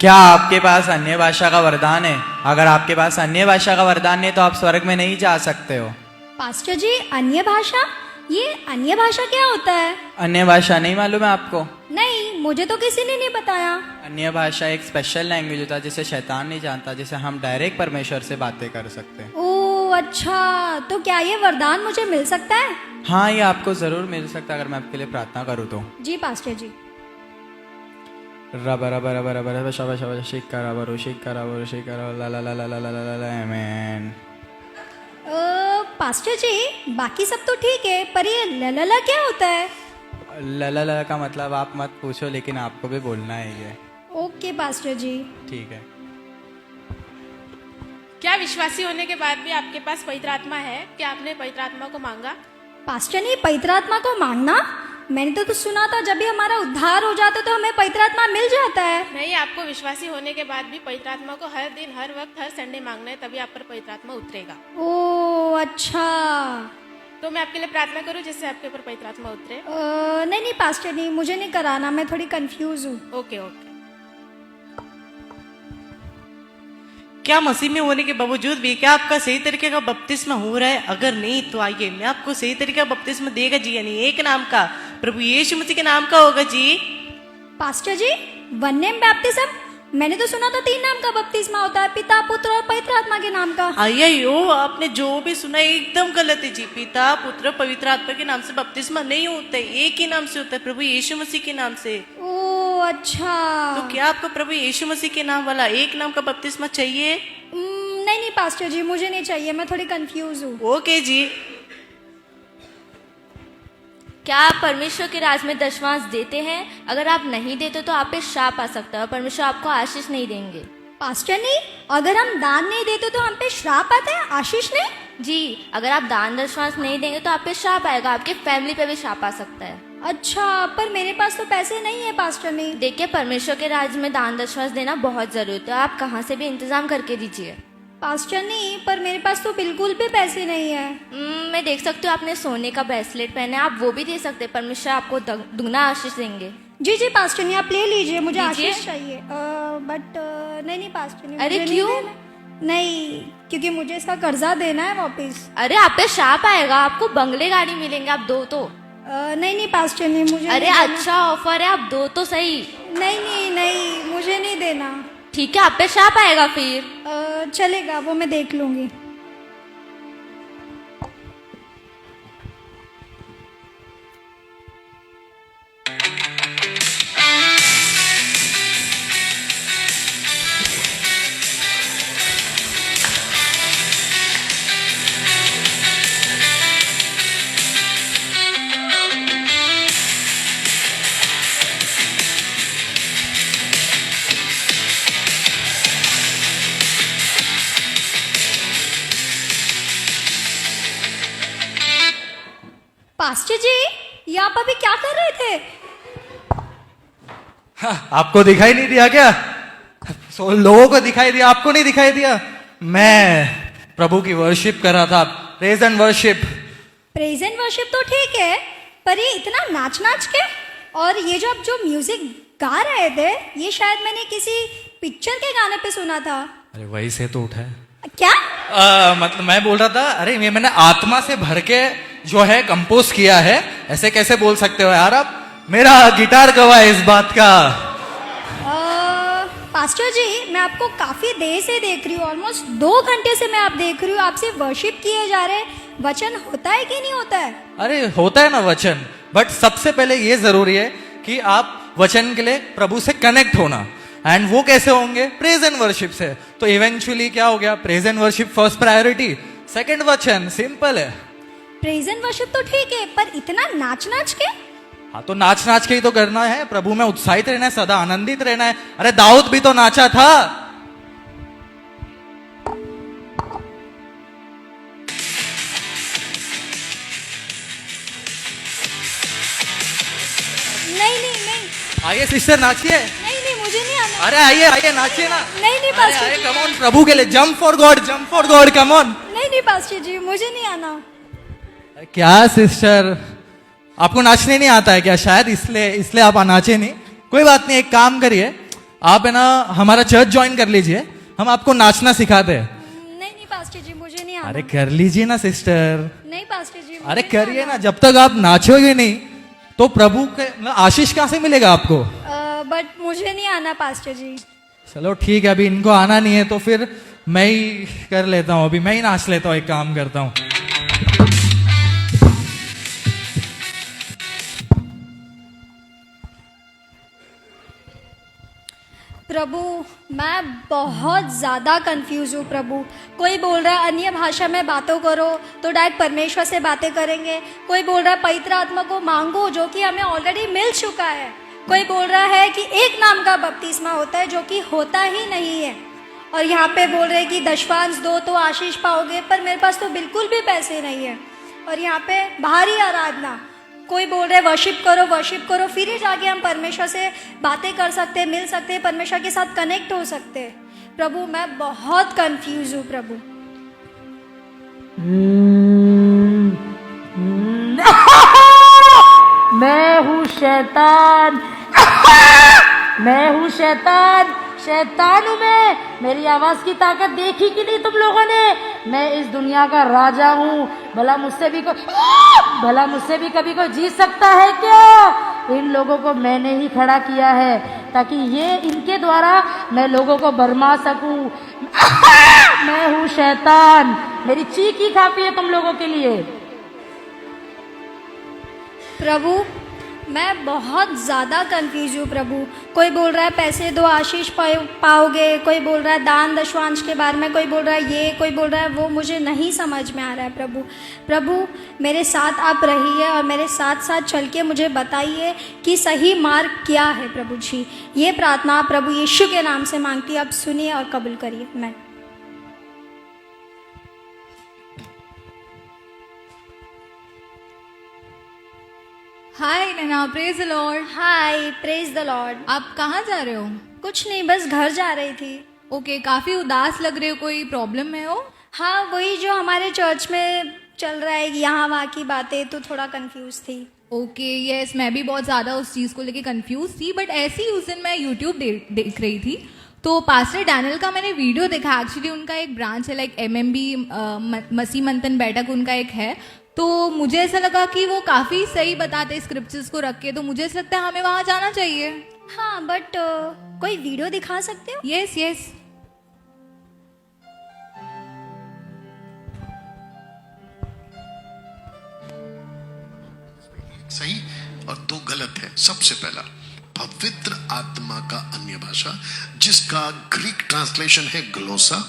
क्या आपके पास अन्य भाषा का वरदान है? अगर आपके पास अन्य भाषा का वरदान है तो आप स्वर्ग में नहीं जा सकते हो। पास्टर जी, अन्य भाषा? ये अन्य भाषा क्या होता है? अन्य भाषा नहीं मालूम है आपको? नहीं, मुझे तो किसी ने नहीं बताया। अन्य भाषा एक स्पेशल लैंग्वेज होता है जिसे शैतान नहीं जानता, जिसे हम डायरेक्ट परमेश्वर से बातें कर सकते हैं। ओह अच्छा, तो क्या ये वरदान मुझे मिल सकता है? हाँ, ये आपको जरूर मिल सकता है अगर मैं आपके लिए प्रार्थना करूँ तो। जी पास्टर जी। रब रब रब रब रब शब शब शिक्का रब शिक्का रब शिक्का ला ला ला ला ला ला ला ला आमीन। पास्टर जी, बाकी सब तो ठीक है, पर ये ललला क्या होता है? लला का मतलब आप मत पूछो, लेकिन आपको भी बोलना है ये। ओके पास्टर जी। ठीक है। क्या विश्वासी होने के बाद भी आपके पास पवित्र आत्मा है? क्या आपने पवित्र आत्मा को मांगा? पास्टर ने पवित्र आत्मा को मांगना? मैंने तो सुना था जब भी हमारा उद्धार हो जाता तो हमें पवित्र आत्मा मिल जाता है। नहीं, आपको विश्वासी होने के बाद भी पवित्र आत्मा को हर दिन, हर वक्त, हर संडे मांगना है, तभी आप पर पवित्र आत्मा उतरेगा। ओह अच्छा। तो मैं आपके लिए प्रार्थना करूं जिससे आपके ऊपर पवित्र आत्मा उतरे? नहीं नहीं पास्टर नहीं, मुझे नहीं कराना, मैं थोड़ी कंफ्यूज हूँ। Okay okay. क्या मसीह में होने के बावजूद भी क्या आपका सही तरीके का बपतिस्मा हो रहा है? अगर नहीं तो आइए, मैं आपको सही तरीके का बपतिस्मा देगा जी, यानी एक नाम का, प्रभु यीशु मसीह के नाम का होगा जी। पास्टर जी, वन नेम बैप्टिज्म? मैंने तो सुना था 3 नाम का बपतिस्मा होता है, पिता, पुत्र और पवित्र आत्मा के नाम का। आइयो, आपने जो भी सुना एकदम गलत है जी। पिता, पुत्र, पवित्र आत्मा के नाम से बपतिस्मा नहीं होता है, एक ही नाम से होता है, प्रभु यीशु मसीह के नाम से। ओह अच्छा। तो क्या आपको प्रभु यीशु मसीह के नाम वाला एक नाम का बपतिस्मा चाहिए? नहीं नहीं पास्टर जी, मुझे नहीं चाहिए, मैं थोड़ी कंफ्यूज हूँ। ओके जी। क्या आप परमेश्वर के राज में दशमांश देते हैं? अगर आप नहीं देते तो आप पे श्राप आ सकता है और परमेश्वर आपको आशीष नहीं देंगे। पास्टर नहीं, अगर हम दान नहीं देते तो हम पे श्राप आता है, आशीष नहीं? जी, अगर आप दान दशमांश नहीं देंगे तो आप पे श्राप आएगा, आपके फैमिली पे भी श्राप आ सकता है। अच्छा, पर मेरे पास तो पैसे नहीं है पास्टर नहीं। देखिए, परमेश्वर के राज में दान दशमांश देना बहुत जरूरी है, आप कहाँ से भी इंतजाम करके दीजिए। पास्टर नहीं, पर मेरे पास तो बिल्कुल भी पैसे नहीं है। मैं देख सकती हूँ आपने सोने का ब्रेसलेट पहना है, आप वो भी दे सकते हैं, परमेश्वर आपको दुगना आशीष देंगे। जी जी पास्टर नहीं, आप ले लीजिए, मुझे लीजिए। आशीष चाहिए। बट नहीं नहीं पास्टर नहीं, अरे मुझे नहीं क्यों? देना। नहीं, क्योंकि मुझे इसका कर्जा देना है वापस। अरे आप पे श्राप आएगा, आपको बंगले गाड़ी मिलेंगे, आप दो तो। नहीं नहीं पास्टर नहीं, मुझे अरे नहीं देना। अच्छा ऑफर है, आप दो तो सही। नहीं नहीं नहीं, मुझे नहीं देना। ठीक है, आप पे श्राप आएगा फिर। चलेगा, वो मैं देख लूंगी। पास्टर जी, ये आप अभी क्या कर रहे थे? आपको दिखाई नहीं दिया क्या? लोगों को दिखाई दिया, आपको नहीं दिखाई दिया? मैं प्रभु की वर्शिप कर रहा था, praise and worship. Praise and worship तो ठीक है, पर ये इतना नाच नाच के, और ये जो आप जो म्यूजिक गा रहे थे, ये शायद मैंने किसी पिक्चर के गाने पे सुना था। अरे वही से तो उठा है। क्या? मतलब मैं बोल रहा था, अरे ये मैंने आत्मा से भर के जो है कंपोज किया है। ऐसे कैसे बोल सकते हो यार आप? मेरा गिटार गवाह है इस बात का। पास्टर जी, मैं आपको काफी देर से देख रही हूँ, ऑलमोस्ट 2 घंटे से मैं आप देख रही हूँ, आपसे वर्शिप किए जा रहे। वचन होता है कि नहीं होता है? अरे होता है ना वचन, बट सबसे पहले ये जरूरी है कि आप वचन के लिए प्रभु से कनेक्ट होना। एंड वो कैसे होंगे? प्रेज एंड वर्शिप से। तो इवेंचुअली क्या हो गया? Praise and worship first priority, second वचन, सिंपल है। प्रेज एंड वर्शिप तो ठीक है, पर इतना नाच नाच के? हाँ, तो नाच नाच के ही तो करना है, प्रभु में उत्साहित रहना है, सदा आनंदित रहना है। अरे दाऊद भी तो नाचा था। नहीं नहीं नहीं आइए सिस्टर, नाचिए। नहीं नहीं, मुझे नहीं आना। अरे आइए आइए, नाचिए ना। नहीं नहीं पास्टर जी, कम ऑन, प्रभु के लिए jump for God, jump for God, come on. नहीं नहीं पास्टर जी, मुझे नहीं आना। क्या सिस्टर, आपको नाचने नहीं आता है क्या? शायद इसलिए इसलिए आप नाचे नहीं। कोई बात नहीं, एक काम करिए, आप है ना हमारा चर्च ज्वाइन कर लीजिए, हम आपको नाचना सिखाते हैं। नहीं नहीं पास्टर जी, मुझे नहीं आना। अरे कर लीजिए ना सिस्टर, नहीं पास्टर जी, अरे मुझे नहीं करिए आना। ना। जब तक आप नाचोगे नहीं तो प्रभु के मतलब आशीष कहाँ से मिलेगा आपको? बट मुझे नहीं आना पास्टर जी। चलो ठीक है, अभी इनको आना नहीं है तो फिर मैं ही कर लेता हूँ, अभी मैं ही नाच लेता हूँ, एक काम करता हूँ। प्रभु मैं बहुत ज़्यादा कंफ्यूज हूँ प्रभु। कोई बोल रहा है अन्य भाषा में बातों करो तो डायरेक्ट परमेश्वर से बातें करेंगे। कोई बोल रहा है पवित्र आत्मा को मांगो जो कि हमें ऑलरेडी मिल चुका है। कोई बोल रहा है कि एक नाम का बपतिस्मा होता है जो कि होता ही नहीं है। और यहाँ पे बोल रहे हैं कि दशवांश दो तो आशीष पाओगे, पर मेरे पास तो बिल्कुल भी पैसे नहीं है। और यहाँ पे बाहरी आराधना, कोई बोल रहे वर्शिप करो, फिर ही जाके हम परमेश्वर से बातें कर सकते हैं, मिल सकते हैं, परमेश्वर के साथ कनेक्ट हो सकते हैं। प्रभु मैं बहुत कंफ्यूज हूँ प्रभु। मैं हूँ शैतान, मैं हूँ शैतान, शैतान हूँ मैं। मेरी आवाज की ताकत देखी कि नहीं तुम लोगों ने? मैं इस दुनिया का राजा हूँ। भला मुझसे भी कभी कोई जीत सकता है क्या? इन लोगों को मैंने ही खड़ा किया है ताकि ये इनके द्वारा मैं लोगों को भरमा सकूं। मैं हूँ शैतान, मेरी चीख ही काफी है तुम लोगों के लिए। प्रभु मैं बहुत ज़्यादा कंफ्यूज हूँ प्रभु। कोई बोल रहा है पैसे दो आशीष पाओगे, कोई बोल रहा है दान दशवांश के बारे में, कोई बोल रहा है ये, कोई बोल रहा है वो। मुझे नहीं समझ में आ रहा है प्रभु। प्रभु मेरे साथ आप रहिए और मेरे साथ साथ चल के मुझे बताइए कि सही मार्ग क्या है प्रभु जी। ये प्रार्थना प्रभु यीशु के नाम से मांगती है, आप सुनिए और कबूल करिए। मैं hi Naina, praise the lord. Hi, praise the lord. आप कहाँ जा रहे हो? कुछ नहीं, बस घर जा रही थी। ओके, काफी उदास लग रहे हो, कोई प्रॉब्लम है हो? हाँ, वही जो हमारे चर्च में चल रहा है, यहाँ वहाँ की बातें, तो थोड़ा कंफ्यूज थी। ओके यस, मैं भी बहुत ज़्यादा उस चीज़ को लेके कंफ्यूज थी। बट ऐसे ही उस दिन मैं यूट्यूब देख रही थी तो पास्टर डैनियल का मैंने वीडियो देखा। एक्चुअली उनका एक ब्रांच है, लाइक MMB मसीह मंथन बैठक उनका एक है। तो मुझे ऐसा लगा कि वो काफ़ी सही बताते स्क्रिप्चर्स को रख के, तो मुझे ऐसा लगता है हमें वहाँ जाना चाहिए। हाँ, बट कोई वीडियो दिखा सकते हो? Yes yes. सही और दो गलत है। सबसे पहला, पवित्र आत्मा का अन्य भाषा, जिसका ग्रीक ट्रांसलेशन है ग्लोसा।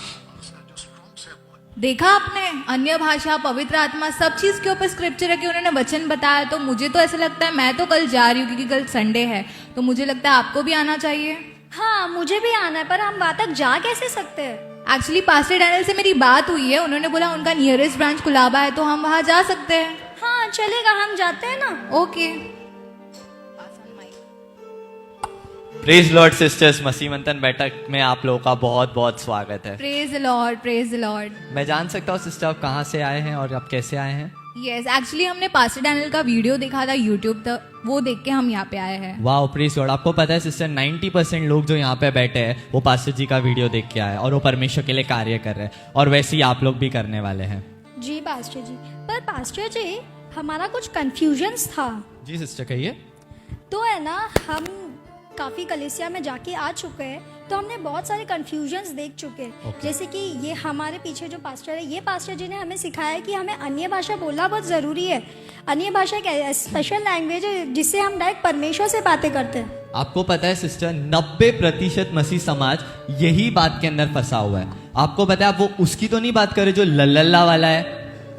देखा आपने, अन्य भाषा, पवित्र आत्मा, सब चीज के ऊपर स्क्रिप्चर है कि उन्होंने वचन बताया। तो मुझे तो ऐसा लगता है, मैं तो कल जा रही हूँ क्योंकि कल संडे है, तो मुझे लगता है आपको भी आना चाहिए। हाँ, मुझे भी आना है, पर हम वहाँ तक जा कैसे सकते हैं? एक्चुअली पास्टर डैनियल से मेरी बात हुई है, उन्होंने बोला उनका नियरेस्ट ब्रांच कुलाबा है, तो हम वहाँ जा सकते हैं। हाँ चलेगा, हम जाते हैं ना। ओके। प्रेज लॉर्ड सिस्टर्स, मसीह मंथन बैठक में आप लोगों का बहुत बहुत स्वागत है। Praise the Lord, praise the Lord. मैं जान सकता हूँ सिस्टर आप कहाँ से आए हैं और आप कैसे आए हैं? यस, एक्चुअली हमने पास्टर डैनियल का वीडियो देखा था यूट्यूब तक, वो देख के हम यहाँ पे आए हैं। वाह, प्रेज लॉर्ड। आपको पता है सिस्टर, 90% लोग जो यहाँ पे बैठे हैं वो पास्टर जी का वीडियो देख के आए और वो परमेश्वर के लिए कार्य कर रहे हैं, और वैसे ही आप लोग भी करने वाले हैं। जी पास्टर जी, पर पास्टर जी हमारा कुछ कंफ्यूजन्स था। जी सिस्टर कहिए। तो है ना, हम काफ़ी कलीसिया में जाके आ चुके हैं, तो हमने बहुत सारे कंफ्यूजन्स देख चुके हैं। जैसे कि ये हमारे पीछे जो पास्टर है, ये पास्टर जी ने हमें सिखाया है कि हमें अन्य भाषा बोलना बहुत ज़रूरी है। अन्य भाषा एक स्पेशल लैंग्वेज है जिससे हम डायरेक्ट परमेश्वर से बातें करते हैं। आपको पता है सिस्टर, 90% मसीह समाज यही बात के अंदर फंसा हुआ है। आपको पता है, आप वो उसकी तो नहीं बात करे जो लल्ला वाला है,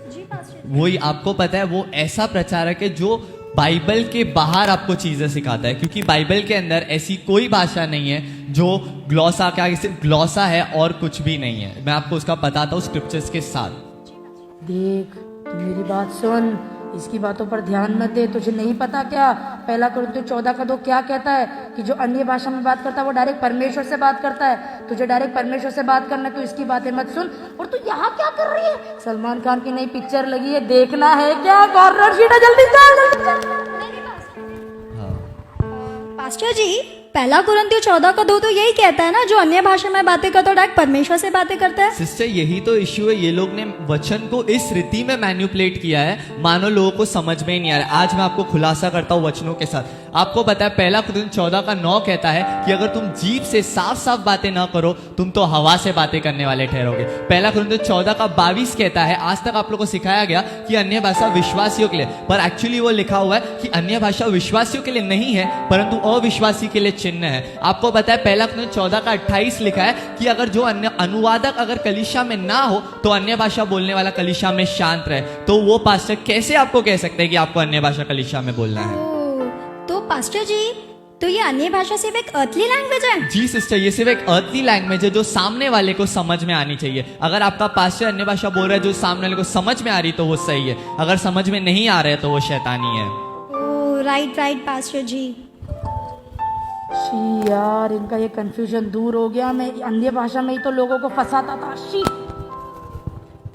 जी पास्टर। वही आपको पता है, वो ऐसा प्रचारक है जो बाइबल के बाहर आपको चीजें सिखाता है, क्योंकि बाइबल के अंदर ऐसी कोई भाषा नहीं है जो ग्लॉसा, क्या सिर्फ ग्लॉसा है और कुछ भी नहीं है। मैं आपको उसका बताता हूँ स्क्रिप्चर्स के साथ। देख, तू मेरी बात सुन, इसकी बातों पर ध्यान मत दे। तुझे नहीं पता क्या पहला कुरिन्थियों 14:2 क्या कहता है कि जो अन्य भाषा में बात करता है वो डायरेक्ट परमेश्वर से बात करता है। तुझे डायरेक्ट परमेश्वर से बात करना है, तो इसकी बातें मत सुन। और तू यहाँ क्या कर रही है? सलमान खान की नई पिक्चर लगी है, देखना है क्या? कॉर्नर सीट है, जल्दी चल। पास्टर जी, पहला कुरिन्थियों 14:2 तो यही कहता है ना, जो अन्य भाषा में बातें करता है डायरेक्ट परमेश्वर से बातें करता है। सिस्टर यही तो इश्यू है, ये लोग ने वचन को इस रीति में मैन्युपुलेट किया है मानो लोगों को समझ में ही नहीं आ रहा। आज मैं आपको खुलासा करता हूँ वचनों के साथ। आपको पता है पहला कुरिन्थियों 14:9 कहता है कि अगर तुम जीभ से साफ साफ बातें ना करो तुम तो हवा से बातें करने वाले ठहरोगे। पहला कुरिन्थियों 14:22 कहता है, आज तक आप लोगों को सिखाया गया कि अन्य भाषा विश्वासियों के लिए, पर एक्चुअली वो लिखा हुआ है कि अन्य भाषा विश्वासियों के लिए नहीं है परंतु अविश्वासी के लिए चिन्ह है। आपको पता है पहला कुरिन्थियों 14:28 लिखा है कि अगर जो अन्य अनुवादक अगर कलीसिया में ना हो तो अन्य भाषा बोलने वाला कलीसिया में शांत रहे। तो वो पास्टर कैसे आपको कह सकते हैं कि आपको अन्य भाषा कलीसिया में बोलना है? तो पास्टर जी, तो ये अन्य भाषा सिर्फ एक अर्थली लैंग्वेज है? जी सिस्टर, ये सिर्फ एक अर्थली लैंग्वेज है जो सामने वाले को समझ में आनी चाहिए। अगर आपका पास्टर अन्य भाषा बोल रहा है जो सामने वाले को समझ में आ रही तो वो सही है, अगर समझ में नहीं आ रहा है तो वो शैतानी है। Oh right pastor ji. शी यार, इनका ये कंफ्यूजन दूर हो गया। मैं अन्य भाषा में ही तो लोगों को फंसाता था। She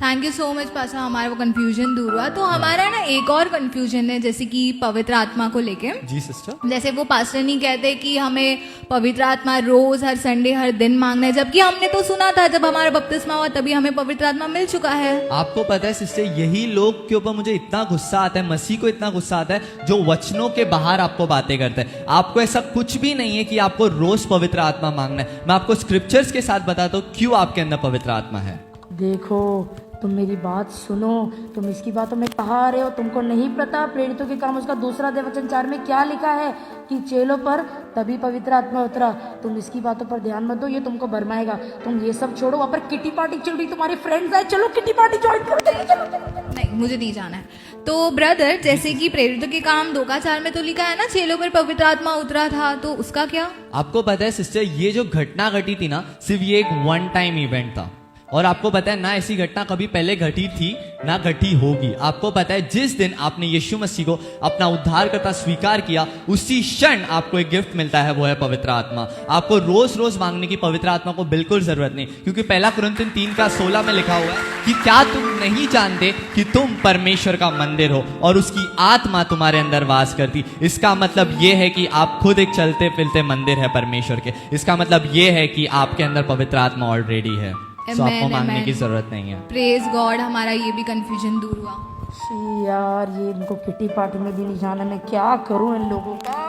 thank you so much पासा, हमारा वो कंफ्यूजन दूर हुआ। तो हमारा ना एक और कंफ्यूजन है जैसे कि पवित्र आत्मा को लेके। जी सिस्टर, जैसे वो पास्टर नहीं कहते कि हमें पवित्र आत्मा रोज हर संडे हर दिन मांगना है, जबकि हमने तो सुना था जब हमारा बपतिस्मा हुआ तभी हमें पवित्र आत्मा मिल चुका है। आपको पता है सिस्टर यही लोग के ऊपर मुझे इतना गुस्सा आता है, मसीह को इतना गुस्सा आता है जो वचनों के बाहर आपको बातें करते हैं। आपको ऐसा कुछ भी नहीं है कि आपको रोज पवित्र आत्मा मांगना है। मैं आपको स्क्रिप्चर्स के साथ बताता हूँ क्यों आपके अंदर पवित्र आत्मा है। देखो, तुम मेरी बात सुनो, तुम इसकी बातों में कहा आ रहे हो, तुमको नहीं पता प्रेरितों के काम उसका 2 वचन 4 में क्या लिखा है कि चेलों पर तभी पवित्र आत्मा उतरा। तुम इसकी बातों पर ध्यान मत दो, ये तुमको भरमाएगा। तुम ये सब छोड़ो, वहाँ पर किटी पार्टी चल रही, तुम्हारे फ्रेंड्स आए, चलो किटी पार्टी ज्वाइन करो, चलो। नहीं, मुझे नहीं जाना है। तो ब्रदर, जैसे कि प्रेरितों के काम 2:4 में तो लिखा है ना चेलों पर पवित्र आत्मा उतरा था, तो उसका क्या? आपको पता है सिस्टर ये जो घटना घटी थी ना, सिर्फ ये एक वन टाइम इवेंट था और आपको पता है ना ऐसी घटना कभी पहले घटी थी ना घटी होगी। आपको पता है जिस दिन आपने यीशु मसीह को अपना उद्धारकर्ता स्वीकार किया उसी क्षण आपको एक गिफ्ट मिलता है, वो है पवित्र आत्मा। आपको रोज रोज मांगने की पवित्र आत्मा को बिल्कुल जरूरत नहीं, क्योंकि पहला कुरिन्थियों 3:16 में लिखा हुआ है कि क्या तुम नहीं जानते कि तुम परमेश्वर का मंदिर हो और उसकी आत्मा तुम्हारे अंदर वास करती। इसका मतलब ये है कि आप खुद एक चलते फिरते मंदिर है परमेश्वर के। इसका मतलब ये है कि आपके अंदर पवित्र आत्मा ऑलरेडी है, तो आपको मांगने की जरूरत नहीं है। प्रेज गॉड, हमारा ये भी कंफ्यूजन दूर हुआ। शी यार, ये इनको किटी पार्टी में भी नहीं जाना, मैं क्या करूं इन लोगों का।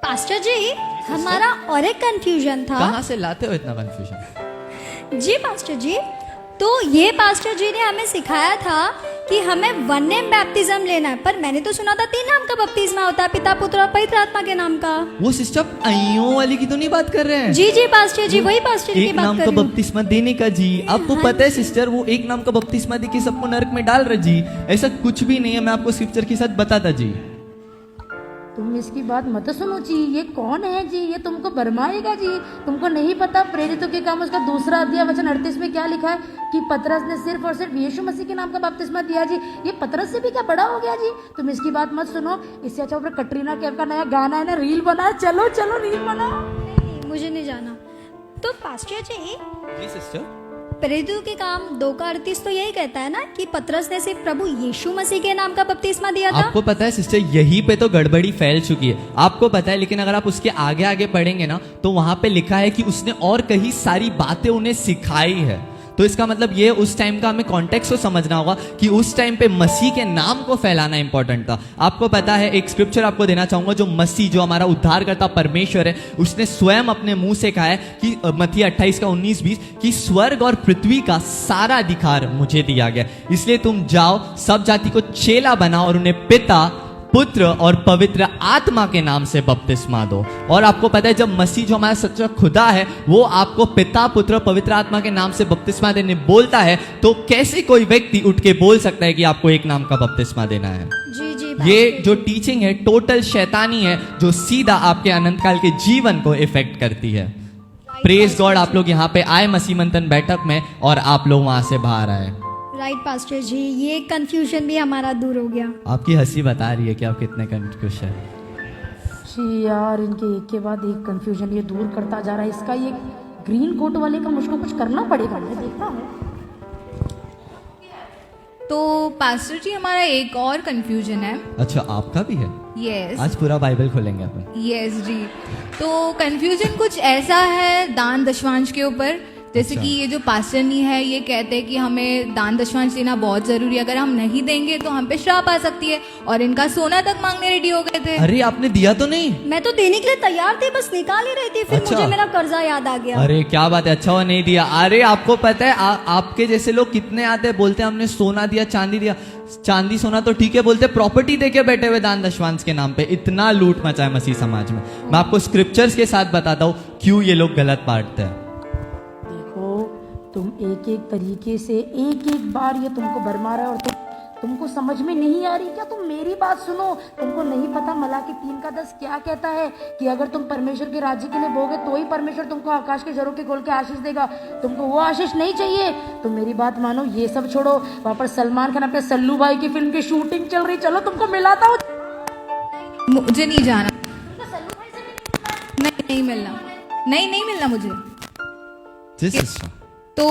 पास्टर जी, हमारा और एक कंफ्यूजन था। कहाँ से लाते हो इतना कंफ्यूजन? जी पास्टर जी, तो ये पास्टर जी ने हमें सिखाया था कि हमें वन नेम बैप्टिज्म लेना है, पर मैंने तो सुना था 3 नाम का बपतिस्मा होता है, पिता पुत्र और पवित्र आत्मा के नाम का। वो सिस्टर अइयों वाली की तो नहीं बात कर रहे हैं? जी पास्टर जी, वही पास्टर जी की एक बात नाम कर का रही हूँ। बपतिस्मा देने का जी। आपको पता है सिस्टर वो एक नाम का बपतिस्मा दे के सबको नरक में डाल रहे जी। ऐसा कुछ भी नहीं है, मैं आपको स्क्रिप्चर के साथ बताता जी। तुम इसकी बात मत सुनो जी, ये कौन है जी, ये तुमको भरमाएगा जी। तुमको नहीं पता प्रेरितों के काम उसका 2 वचन 38 में क्या लिखा है कि पतरस ने सिर्फ और सिर्फ यीशु मसीह के नाम का बपतिस्मा दिया जी। ये पतरस से भी क्या बड़ा हो गया जी। तुम इसकी बात मत सुनो। इससे अच्छा ऊपर कटरीना कैफ का नया गाना है ना, रील बना, चलो रील बना। नहीं, मुझे नहीं जाना। तो पास्टर जी, सिस्टर प्रेरितों के काम 2:38 तो यही कहता है ना कि पतरस ने सिर्फ प्रभु यीशु मसीह के नाम का बपतिस्मा दिया था। आपको पता है सिस्टर यहीं पे तो गड़बड़ी फैल चुकी है, आपको पता है। लेकिन अगर आप उसके आगे आगे पढ़ेंगे ना तो वहां पे लिखा है कि उसने और कई सारी बातें उन्हें सिखाई है। तो इसका मतलब ये उस टाइम का हमें कॉन्टेक्स्ट को समझना होगा कि उस टाइम पे मसीह के नाम को फैलाना इंपॉर्टेंट था। आपको पता है एक स्क्रिप्चर आपको देना चाहूंगा, जो मसीह जो हमारा उद्धारकर्ता परमेश्वर है उसने स्वयं अपने मुंह से कहा है कि मत्ती 28:19-20 कि स्वर्ग और पृथ्वी का सारा अधिकार मुझे दिया गया, इसलिए तुम जाओ सब जाति को चेला बनाओ और उन्हें पिता पुत्र और पवित्र आत्मा के नाम से बपतिस्मा दो। और आपको पता है जब मसीह जो हमारा सच्चा खुदा है वो आपको पिता पुत्र पवित्र आत्मा के नाम से बपतिस्मा देने बोलता है, तो कैसे कोई व्यक्ति उठ के बोल सकता है कि आपको एक नाम का बपतिस्मा देना है? जी ये जो टीचिंग है टोटल शैतानी है जो सीधा आपके अनंत काल के जीवन को इफेक्ट करती है। प्रेज गॉड, आप लोग यहाँ पे आए मसीह मंथन बैठक में और आप लोग वहां से बाहर आए। राइट पास्टर जी, ये कंफ्यूजन भी हमारा दूर हो गया। आपकी हंसी बता रही है कि आप कितने कंफ्यूज है। शी यार, इनके एक के बाद एक कंफ्यूजन ये दूर करता जा रहा है। इसका ये ग्रीन कोट वाले का मुझको कुछ करना पड़ेगा, मैं देखता हूँ। तो पास्टर जी, हमारा एक और कंफ्यूजन है। अच्छा, आपका भी है? यस आज पूरा बाइबल खोलेंगे अपन। यस जी। तो कंफ्यूजन कुछ ऐसा है दान दशवांश के ऊपर, जैसे कि ये जो पास्टर नहीं है ये कहते हैं कि हमें दान दशवांश देना बहुत जरूरी है, अगर हम नहीं देंगे तो हम पे श्राप आ सकती है, और इनका सोना तक मांगने रेडी हो गए थे। अरे आपने दिया तो नहीं? मैं तो देने के लिए तैयार थी, बस निकाल ही रही थी, फिर अच्छा। मुझे मेरा कर्जा याद आ गया। अरे क्या बात है, अच्छा हुआ नहीं दिया। अरे आपको पता है आपके जैसे लोग कितने आते हैं, बोलते हैं हमने सोना दिया, चांदी दिया। चांदी सोना तो ठीक है, बोलते प्रॉपर्टी देके बैठे हुए दान दशवांश के नाम पे। इतना लूट मचा है मसीह समाज में। मैं आपको स्क्रिप्चर्स के साथ बताता हूँ क्यों ये लोग गलत बांटते हैं। देखो तुम एक एक तरीके से एक एक बार ये तुमको भरमा रहा है और तुमको समझ में नहीं आ रही क्या? तुम मेरी बात सुनो। तुमको नहीं पता मलाकी 3:10 क्या कहता है कि अगर तुम परमेश्वर के राज्य के लिए बोगे तो ही परमेश्वर तुमको आकाश के झरोखे खोल के आशीष देगा। तुमको वो आशीष नहीं चाहिए, तुम मेरी बात मानो, ये सब छोड़ो। वहां पर सलमान खान अपने सल्लू भाई की फिल्म की शूटिंग चल रही, चलो तुमको मिलाता हूँ। मुझे नहीं जाना, नहीं मिलना, नहीं मिलना मुझे। तो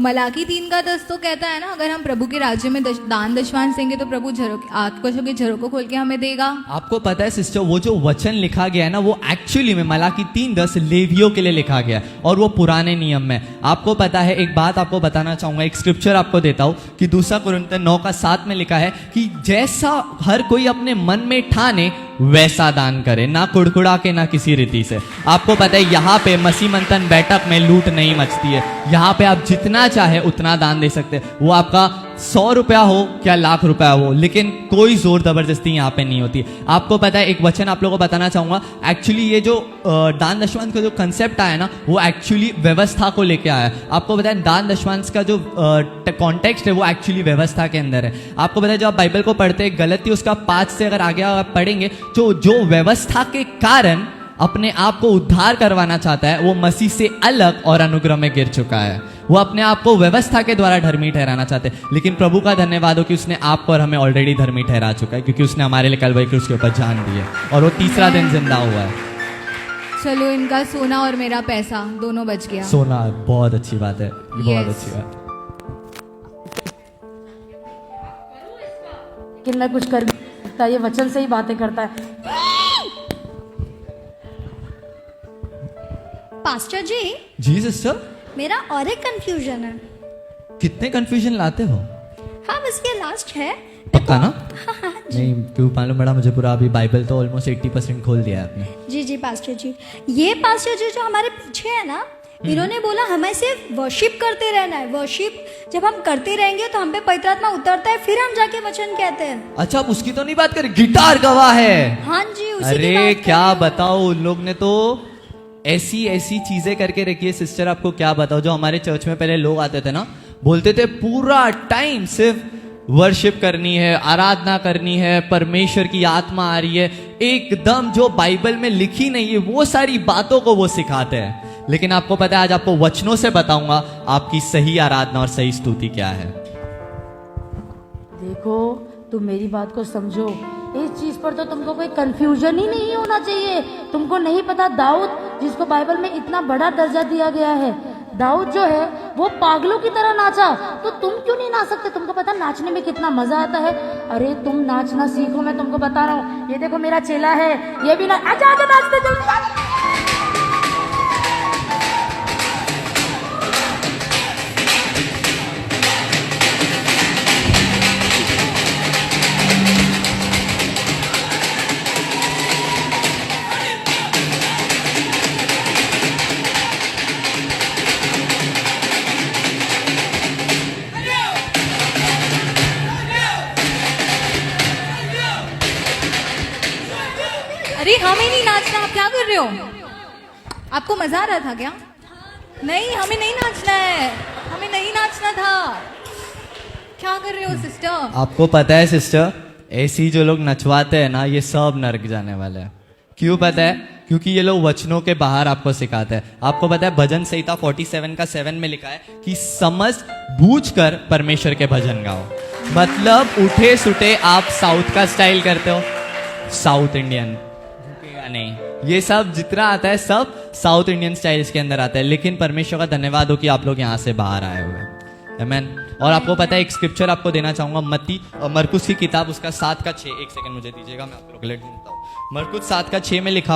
मलाकी 3:10 तो कहता है ना, अगर हम प्रभु के राज्य में दान दशवांश देंगे तो प्रभु आकाशों के झरोकों खोल के हमें देगा। आपको पता है सिस्टर, वो जो वचन लिखा गया है ना, वो एक्चुअली में मलाकी 3:10 लेवियों के लिए लिखा गया है, और वो पुराने नियम में। आपको पता है, एक बात आपको बताना चाहूंगा, एक स्क्रिप्चर आपको देता हूं कि 2 कुरिन्थियों 9:7 में लिखा है कि जैसा हर कोई अपने मन में ठाने वैसा दान करे, ना कुड़कुड़ा के ना किसी रीति से। आपको पता है यहाँ पे मसीह मंथन बैठक में लूट नहीं मचती है। यहाँ पे आप जितना चाहे उतना दान दे सकते हैं, वो आपका 100 रुपया हो क्या लाख रुपया हो, लेकिन कोई जोर जबरदस्ती यहाँ पे नहीं होती। आपको पता है, एक वचन आप लोगों को बताना चाहूंगा। एक्चुअली ये जो दान दशवांश का जो कंसेप्ट आया ना, वो एक्चुअली व्यवस्था को लेके आया है। आपको पता है दान दशवांश का जो कॉन्टेक्स्ट है वो एक्चुअली व्यवस्था के अंदर है। आपको पता है जब आप बाइबल को पढ़ते हैं, गलती उसका 5 से अगर आगे आप पढ़ेंगे, तो जो व्यवस्था के कारण अपने आप को उद्धार करवाना चाहता है, वो मसीह से अलग और अनुग्रह में गिर चुका है। वो अपने आप को व्यवस्था के द्वारा धर्मी ठहराना चाहते हैं, लेकिन प्रभु का धन्यवाद हो कि उसने आपको और हमें ऑलरेडी धर्मी ठहरा चुका है, क्योंकि उसने हमारे लिए कलवरी क्रूस के ऊपर जान दी है, और वो तीसरा दिन जिंदा हुआ है। चलो, इनका सोना और मेरा पैसा दोनों बच गया। सोना बहुत अच्छी बात है, ये बहुत Yes. अच्छी बात है। लेकिन मैं कुछ कर भी नहीं सकता, ये वचन से ही बातें करता है। पास्टर जी सिस्टर, मेरा और एक कंफ्यूजन है। कितने कंफ्यूजन लाते हो? हाँ, बस ये लास्ट है। पक्का ना? हाँ, नहीं, क्यों मालूम पड़ा मुझे पूरा। अभी बाइबल तो ऑलमोस्ट 80% खोल दिया है आपने। जी पास्टर जी, ये पास्टर जी जो हमारे पीछे है ना, इन्होंने बोला हमें सिर्फ वर्शिप करते रहना है। वर्शिप जब हम करते रहेंगे तो हम पे पवित्र आत्मा उतरता है, फिर हम जाके वचन कहते हैं। अच्छा, आप उसकी तो नहीं बात करें? गिटार गवाह है। हाँ जी, उसी की अरे बात कर क्या रही हूँ। बताओ, उन लोग ने तो ऐसी ऐसी चीजें करके रखी है सिस्टर। आपको क्या बताओ, जो हमारे चर्च में पहले लोग आते थे ना, बोलते थे पूरा टाइम सिर्फ वर्शिप करनी है, आराधना करनी है, परमेश्वर की आत्मा आ रही है, एकदम जो बाइबल में लिखी नहीं है वो सारी बातों को वो सिखाते हैं। लेकिन आपको पता है, आज आपको वचनों से बताऊंगा आपकी सही आराधना और सही स्तुति क्या है। देखो, तुम मेरी बात को समझो। इस चीज पर तो तुमको कोई कंफ्यूजन ही नहीं होना चाहिए। तुमको नहीं पता, दाऊद जिसको बाइबल में इतना बड़ा दर्जा दिया गया है, दाऊद जो है वो पागलों की तरह नाचा, तो तुम क्यों नहीं नाच सकते? तुमको पता नाचने में कितना मजा आता है। अरे तुम नाचना सीखो, मैं तुमको बता रहा हूँ। ये देखो मेरा चेला है, ये भी ना आजा आजा नाचते जल्दी। अरे हमें नहीं नाचना, आप क्या कर रहे हो? आपको मजा आ रहा था क्या? नहीं, हमें नहीं नाचना है, हमें नहीं नाचना था। क्या कर रहे हो सिस्टर? आपको पता है सिस्टर, ऐसी जो लोग नचवाते हैं ना, ये सब नरक जाने वाले हैं। क्यों पता है? क्योंकि ये लोग वचनों के बाहर आपको सिखाते हैं। आपको पता है भजन संहिता 47:7 में लिखा है कि समझ बूझ कर परमेश्वर के भजन गाओ। मतलब उठे सुटे आप साउथ का स्टाइल करते हो, साउथ इंडियन नहीं, ये सब जितना आता है सब साउथ इंडियन स्टाइल्स के अंदर आता है। लेकिन परमेश्वर का धन्यवाद हो कि आप लोग यहाँ से बाहर आए हुए हैं। आमीन। और आपको पता है एक स्क्रिप्चर आपको देना चाहूंगा, मरकुस की किताब उसका 7 का 6, एक सेकंड मुझे दीजिएगा, मैं आप लोग को लेट देता हूँ। मरकुस 7 का 6 में लिखा